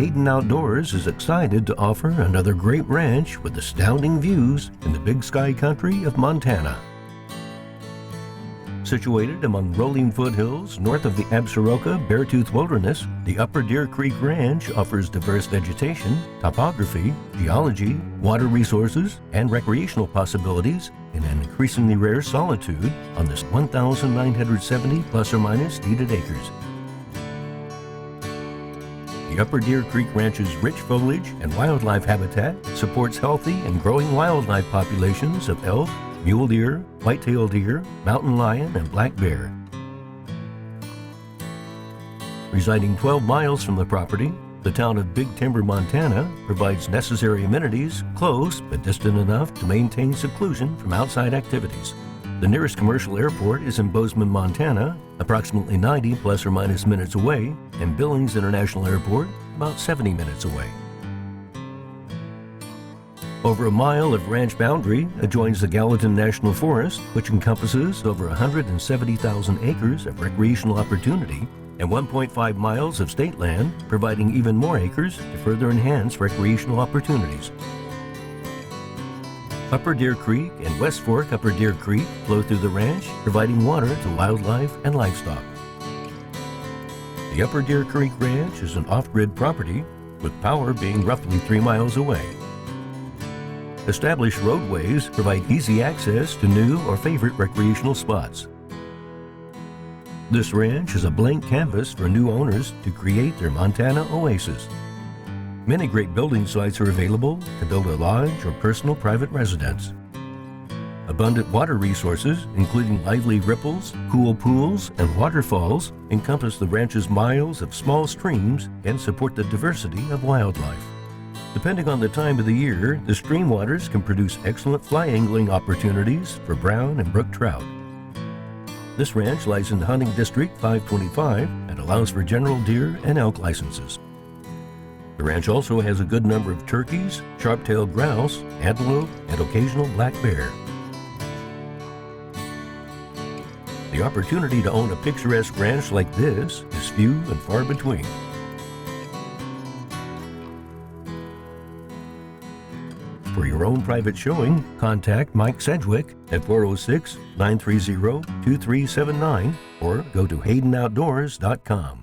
Hayden Outdoors is excited to offer another great ranch with astounding views in the Big Sky country of Montana. Situated among rolling foothills north of the Absaroka Beartooth Wilderness, the Upper Deer Creek Ranch offers diverse vegetation, topography, geology, water resources, and recreational possibilities in an increasingly rare solitude on this 1,970 plus or minus deeded acres. The Upper Deer Creek Ranch's rich foliage and wildlife habitat supports healthy and growing wildlife populations of elk, mule deer, whitetail deer, mountain lion, and black bear. Residing 12 miles from the property, the town of Big Timber, Montana provides necessary amenities close but distant enough to maintain seclusion from outside activities. The nearest commercial airport is in Bozeman, Montana, approximately 90 plus or minus minutes away, and Billings International Airport, about 70 minutes away. Over a mile of ranch boundary adjoins the Gallatin National Forest, which encompasses over 170,000 acres of recreational opportunity and 1.5 miles of state land, providing even more acres to further enhance recreational opportunities. Upper Deer Creek and West Fork Upper Deer Creek flow through the ranch, providing water to wildlife and livestock. The Upper Deer Creek Ranch is an off-grid property, with power being roughly 3 miles away. Established roadways provide easy access to new or favorite recreational spots. This ranch is a blank canvas for new owners to create their Montana oasis. Many great building sites are available to build a lodge or personal private residence. Abundant water resources, including lively ripples, cool pools, and waterfalls, encompass the ranch's miles of small streams and support the diversity of wildlife. Depending on the time of the year, the stream waters can produce excellent fly angling opportunities for brown and brook trout. This ranch lies in Hunting District 525 and allows for general deer and elk licenses. The ranch also has a good number of turkeys, sharp-tailed grouse, antelope, and occasional black bear. The opportunity to own a picturesque ranch like this is few and far between. For your own private showing, contact Mike Sedgwick at 406-930-2379 or go to HaydenOutdoors.com.